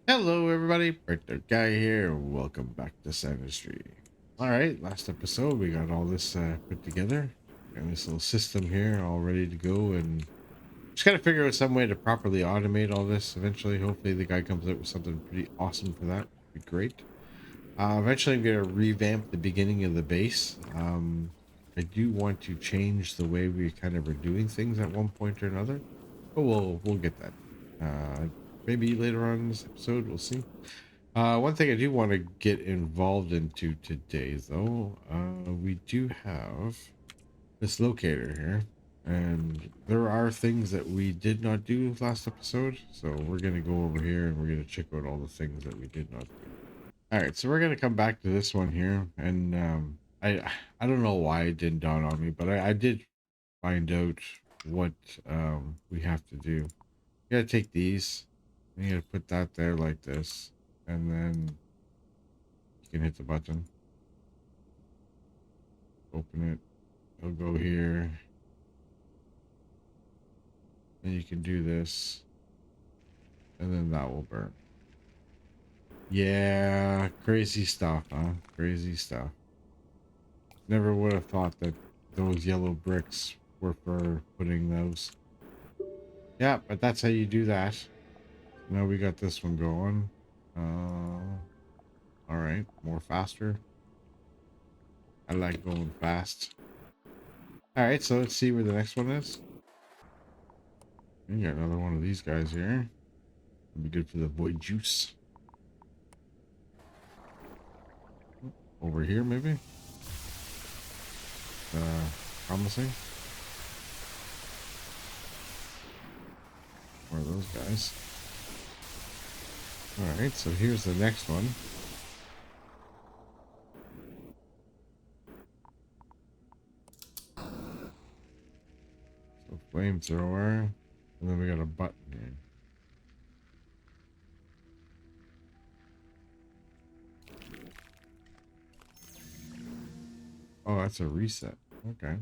Hello, everybody. Burnedoutguy here. Welcome back to Sandustry. All right, last episode we got all this put together. Got this little system here all ready to go, and just gotta figure out some way to properly automate all this. Eventually, hopefully, the guy comes up with something pretty awesome for that. Be great. Eventually, I'm gonna revamp the beginning of the base. I do want to change the way we kind of are doing things at one point or another, but we'll get that. Maybe later on in this episode, we'll see. One thing I do want to get involved into today, though, we do have this locator here, and there are things that we did not do last episode, so we're gonna go over here and we're gonna check out all the things that we did not do. All right, so we're gonna come back to this one here, and I don't know why it didn't dawn on me, but I did find out what we have to do. You gotta take these, and you gotta put that there like this, and then you can hit the button, open it. It'll go here, and you can do this, and then that will burn. Yeah, crazy stuff, huh? Crazy stuff. Never would have thought that those yellow bricks were for putting those. Yeah, but that's how you do that. Now we got this one going. All right, more faster. I like going fast. All right, so let's see where the next one is. We got another one of these guys here. It'll be good for the void juice. Over here, maybe. Promising. One of those guys. All right, so here's the next one. So flamethrower, and then we got a button here. Oh, that's a reset. Okay.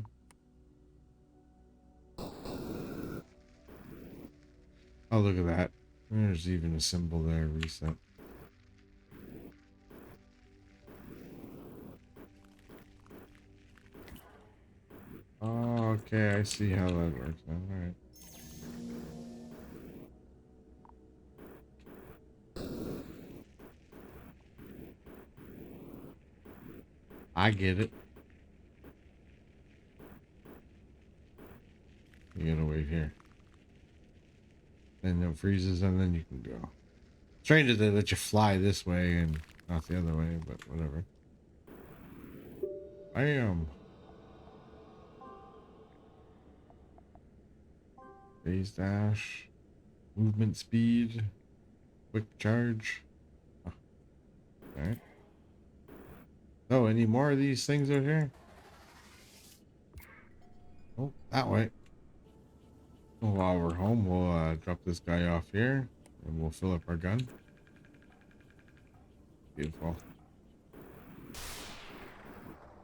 Oh, look at that. There's even a symbol there, reset. Oh, okay, I see how that works. All right. I get it. You gotta wait here. Then it freezes and then you can go. Strange that they let you fly this way and not the other way, but whatever. Bam. Phase dash. Movement speed. Quick charge. Oh, alright. Oh, any more of these things out here? Oh, that way. Well, while we're home, we'll drop this guy off here and we'll fill up our gun. Beautiful.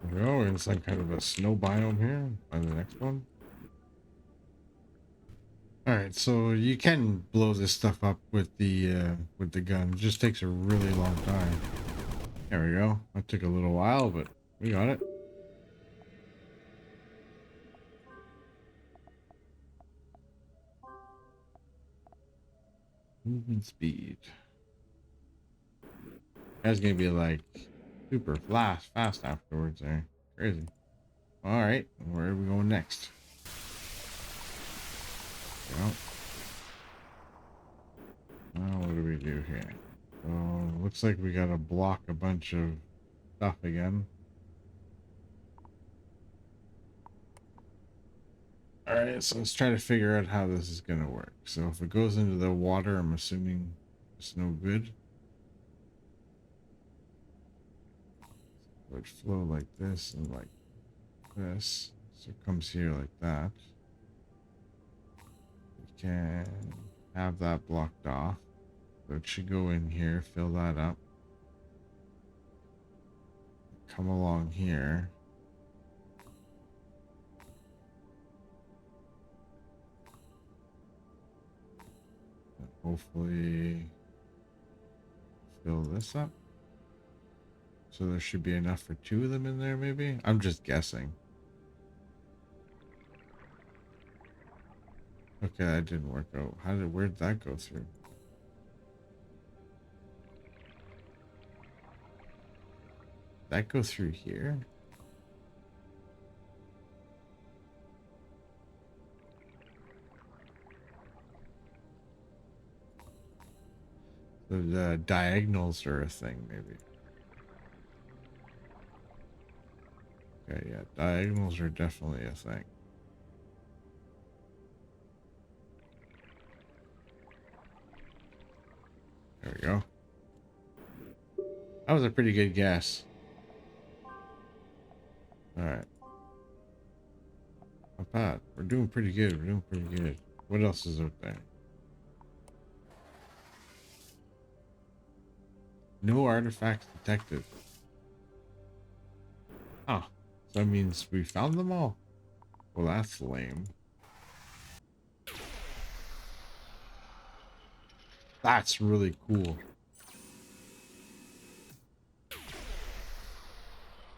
There we go. We're in some kind of a snow biome here. Find the next one. All right, so you can blow this stuff up with the gun. It just takes a really long time. There we go. That took a little while, but we got it. Movement speed. That's gonna be like super fast afterwards there. Crazy. All right, where are we going next? Well, what do we do here? So looks like we gotta block a bunch of stuff again. All right, so let's try to figure out how this is gonna work. So if it goes into the water, I'm assuming it's no good. It would flow like this and like this. So it comes here like that. We can have that blocked off. So it should go in here, fill that up. Come along here. And hopefully fill this up. So there should be enough for 2 of them in there, maybe? I'm just guessing. Okay, that didn't work out. Where'd that go through? That go through here? The diagonals are a thing, maybe. Okay, yeah, diagonals are definitely a thing. There we go. That was a pretty good guess. Alright. Not bad. We're doing pretty good. We're doing pretty good. What else is out there? No artifacts detected. Oh, so that means we found them all? Well, that's lame. That's really cool.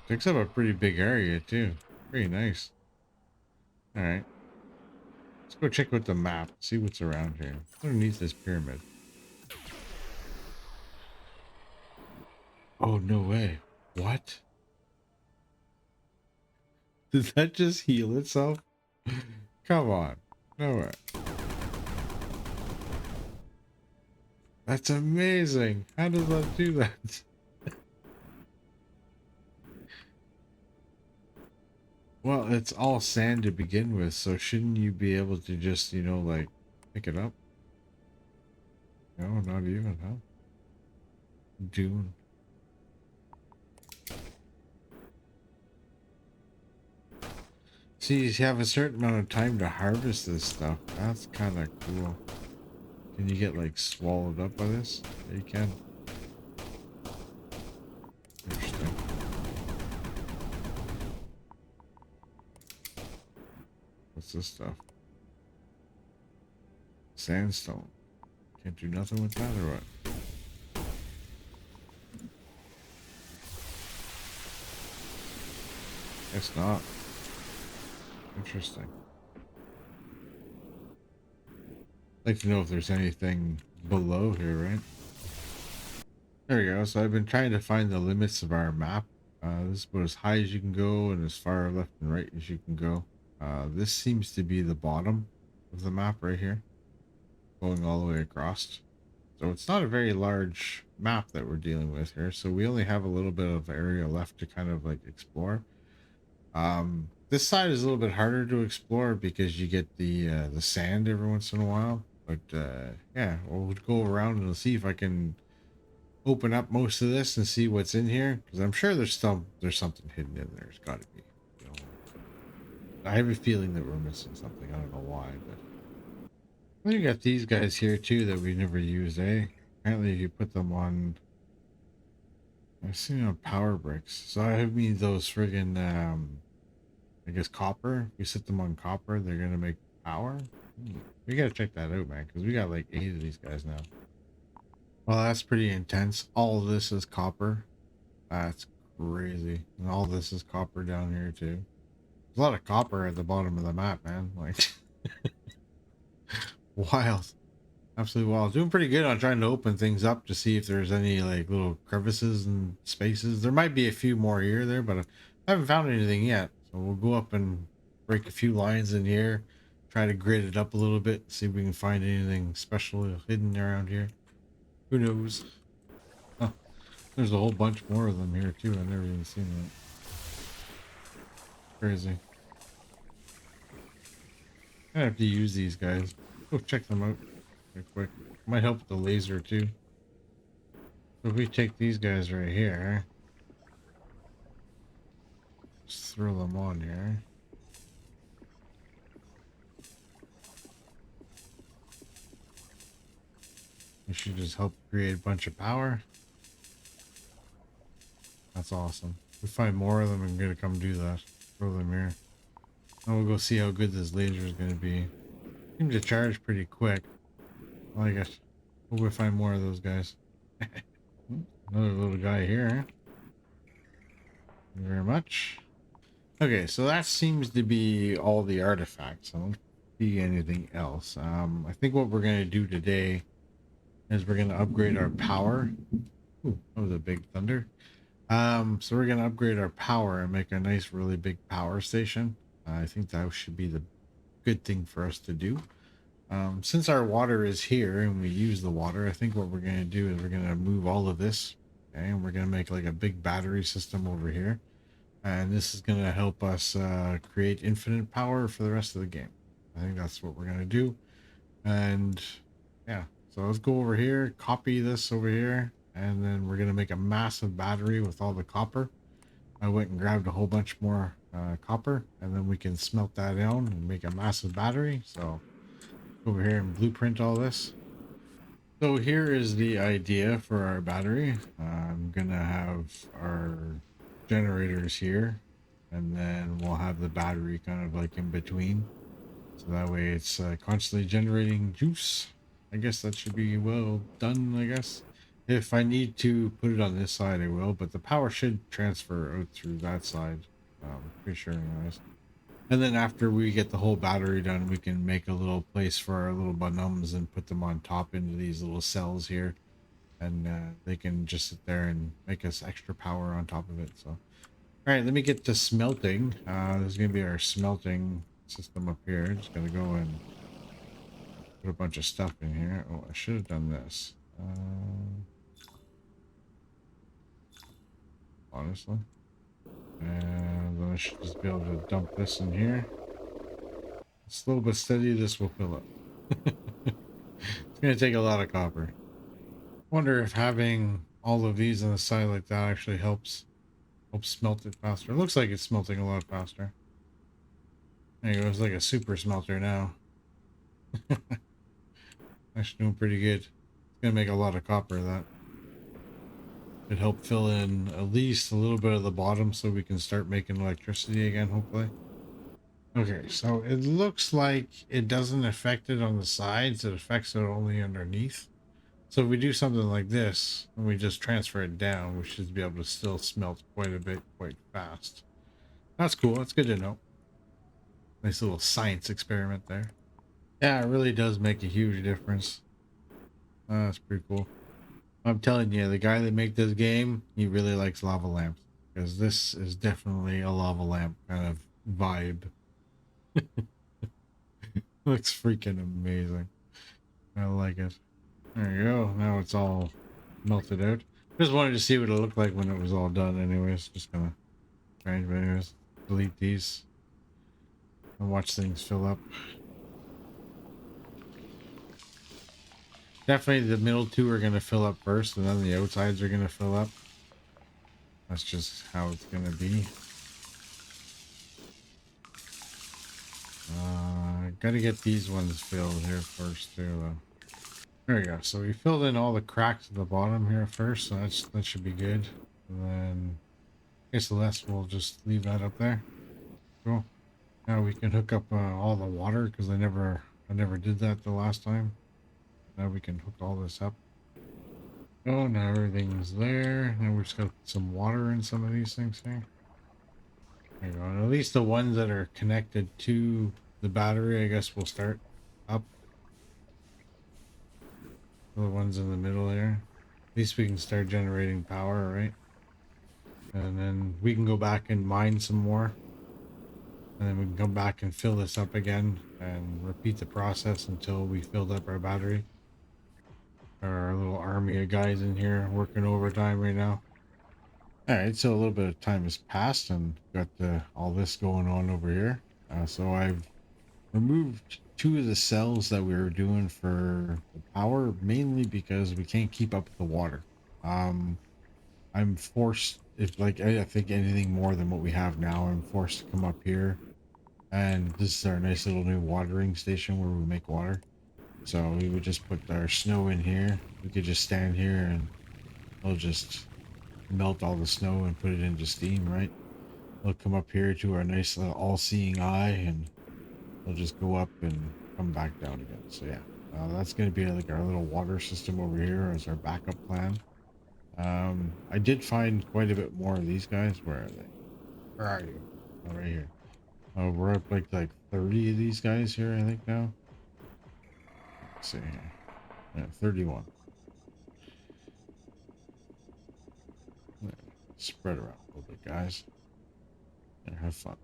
Takes up a pretty big area, too. Very nice. Alright. Let's go check out the map. See what's around here. Underneath this pyramid. Oh, no way. What? Did that just heal itself? Come on. No way. That's amazing. How does that do that? Well, it's all sand to begin with, so shouldn't you be able to just, you know, like, pick it up? No, not even, huh? Dune. See, you have a certain amount of time to harvest this stuff. That's kind of cool. Can you get, like, swallowed up by this? Yeah, you can. Interesting. What's this stuff? Sandstone. Can't do nothing with that or what? Guess not. Interesting. I'd like to know if there's anything below here, right? There we go. So I've been trying to find the limits of our map. This is about as high as you can go and as far left and right as you can go. This seems to be the bottom of the map right here, going all the way across. So it's not a very large map that we're dealing with here. So we only have a little bit of area left to kind of like explore. This side is a little bit harder to explore because you get the sand every once in a while. But yeah, we'll go around and see if I can open up most of this and see what's in here, because I'm sure there's something hidden in there. There's got to be. You know, I have a feeling that we're missing something. I don't know why, but well, you got these guys here too that we never used, eh? Apparently, if you put them on, I've seen on power bricks. So I mean those friggin' I guess copper. If we set them on copper, they're gonna make power. We gotta check that out, man, because we got like 8 of these guys now. Well, that's pretty intense. All of this is copper. That's crazy. And all this is copper down here too. There's a lot of copper at the bottom of the map, man. Like wild. Absolutely wild. Doing pretty good on trying to open things up to see if there's any like little crevices and spaces. There might be a few more here or there, but I haven't found anything yet. So we'll go up and break a few lines in here. Try to grid it up a little bit. See if we can find anything special hidden around here. Who knows? Huh. There's a whole bunch more of them here too. I've never even seen that. Crazy. I have to use these guys. Go check them out real quick. Might help with the laser too. So if we take these guys right here, just throw them on here. It should just help create a bunch of power. That's awesome. If we find more of them, I'm gonna come do that. Throw them here. And we'll go see how good this laser is gonna be. Seems to charge pretty quick. I like it. Hope we find more of those guys. Another little guy here. Thank you very much. Okay, so that seems to be all the artifacts. I don't see anything else. I think what we're going to do today is we're going to upgrade our power. Ooh, that was a big thunder. So we're going to upgrade our power and make a nice, really big power station. I think that should be the good thing for us to do. Since our water is here and we use the water, I think what we're going to do is we're going to move all of this. Okay, and we're going to make like a big battery system over here. And this is going to help us create infinite power for the rest of the game. I think that's what we're going to do. And yeah, so let's go over here, copy this over here, and then we're going to make a massive battery with all the copper. I went and grabbed a whole bunch more copper, and then we can smelt that down and make a massive battery. So over here and blueprint all this. So here is the idea for our battery. I'm gonna have our generators here, and then we'll have the battery kind of like in between. So that way it's constantly generating juice. I guess that should be well done, I guess. If I need to put it on this side, I will, but the power should transfer out through that side. Pretty sure anyways. And then after we get the whole battery done, we can make a little place for our little bonums and put them on top into these little cells here. And they can just sit there and make us extra power on top of it. So, all right, let me get to smelting. This is going to be our smelting system up here. Just going to go and put a bunch of stuff in here. Oh, I should have done this. Honestly. And then I should just be able to dump this in here. Slow but steady, this will fill up. It's going to take a lot of copper. Wonder if having all of these on the side like that actually helps smelt it faster. It looks like it's smelting a lot faster. There you go. It's like a super smelter now. Actually doing pretty good. It's going to make a lot of copper. That could help fill in at least a little bit of the bottom so we can start making electricity again, hopefully. Okay, so it looks like it doesn't affect it on the sides. It affects it only underneath. So if we do something like this and we just transfer it down, we should be able to still smelt quite a bit, quite fast. That's cool. That's good to know. Nice little science experiment there. Yeah, it really does make a huge difference. That's pretty cool. I'm telling you, the guy that made this game, he really likes lava lamps because this is definitely a lava lamp kind of vibe. Looks freaking amazing. I like it. There you go. Now it's all melted out. Just wanted to see what it looked like when it was all done anyways. Just gonna strange, but anyways, delete these and watch things fill up. Definitely the middle two are gonna fill up first, and then the outsides are gonna fill up. That's just how it's gonna be. Gotta get these ones filled here first too, though. There we go. So we filled in all the cracks at the bottom here first, so that should be good. And then I guess the rest we'll just leave that up there. Cool. Now we can hook up all the water because I never did that the last time. Now we can hook all this up. Oh, now everything's there. Now we just got some water in some of these things here. There you go. And at least the ones that are connected to the battery, I guess we'll start up. The ones in the middle there. At least we can start generating power, right? And then we can go back and mine some more. And then we can come back and fill this up again and repeat the process until we filled up our battery. Our little army of guys in here working overtime right now. All right, so a little bit of time has passed and got all this going on over here. So I've removed two of the cells that we were doing for the power, mainly because we can't keep up with the water. I'm forced, if like I think anything more than what we have now, I'm forced to come up here. And this is our nice little new watering station where we make water. So we would just put our snow in here. We could just stand here and it'll just melt all the snow and put it into steam, right? It'll come up here to our nice all-seeing eye and it'll just go up and come back down again. So yeah, that's going to be like our little water system over here as our backup plan. I did find quite a bit more of these guys. Where are they? Where are you? Oh, right here. We're up like 30 of these guys here, I think now. Let's see here. Yeah, 31. Yeah, spread around a little bit, guys. Yeah, have fun.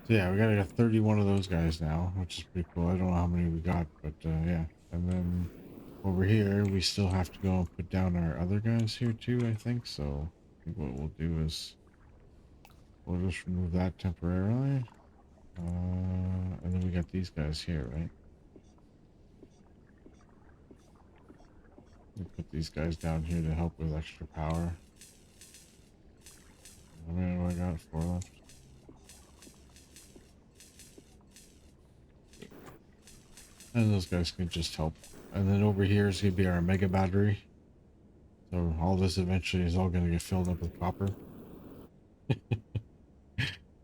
So yeah, we got 31 of those guys now, which is pretty cool. I don't know how many we got, but yeah. And then over here, we still have to go and put down our other guys here too, I think. So I think what we'll do is we'll just remove that temporarily. And then we got these guys here, right? We put these guys down here to help with extra power. How many do I got? 4 left. And those guys can just help. And then over here is going to be our mega battery. So all this eventually is all going to get filled up with copper.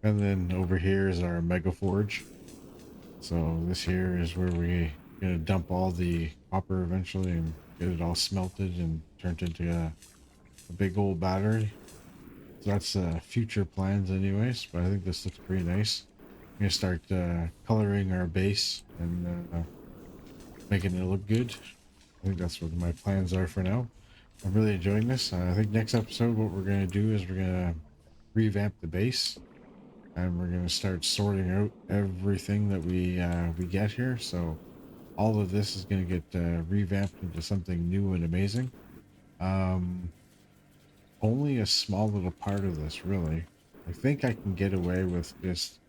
And then over here is our mega forge. So this here is where we're going to dump all the copper eventually and get it all smelted and turned into a big old battery. So that's future plans anyways, but I think this looks pretty nice. I'm going to start coloring our base and making it look good. I think that's what my plans are for now. I'm really enjoying this. I think next episode, what we're going to do is we're going to revamp the base, and we're going to start sorting out everything that we get here. So all of this is going to get revamped into something new and amazing. Only a small little part of this, really. I think I can get away with just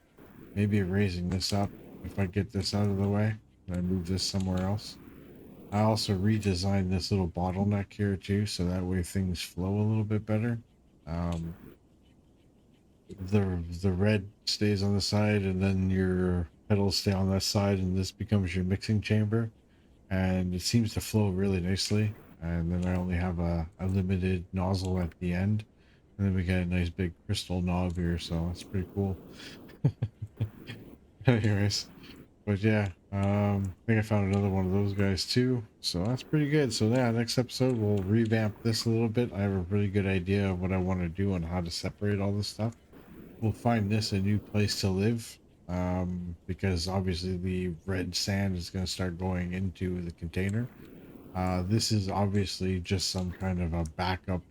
maybe raising this up if I get this out of the way and I move this somewhere else. I also redesigned this little bottleneck here too, so that way things flow a little bit better. Um, the red stays on the side, and then your petals stay on that side, and this becomes your mixing chamber, and it seems to flow really nicely. And then I only have a limited nozzle at the end, and then we got a nice big crystal knob here, so that's pretty cool. Anyways. But yeah, I think I found another one of those guys too. So that's pretty good. So yeah, next episode we'll revamp this a little bit. I have a really good idea of what I want to do and how to separate all this stuff. We'll find this a new place to live. Because obviously the red sand is going to start going into the container. This is obviously just some kind of a backup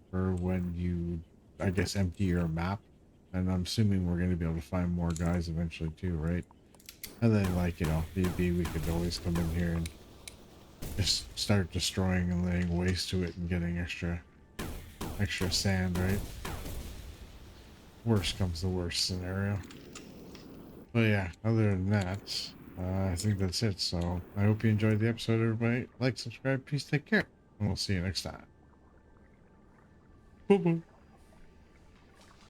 for when you, I guess, empty your map. And I'm assuming we're going to be able to find more guys eventually too, right? And then, like, you know, maybe we could always come in here and just start destroying and laying waste to it and getting extra sand, right? Worst comes the worst scenario. But yeah, other than that, I think that's it. So I hope you enjoyed the episode, everybody. Like, subscribe, peace, take care, and we'll see you next time. Boo boo.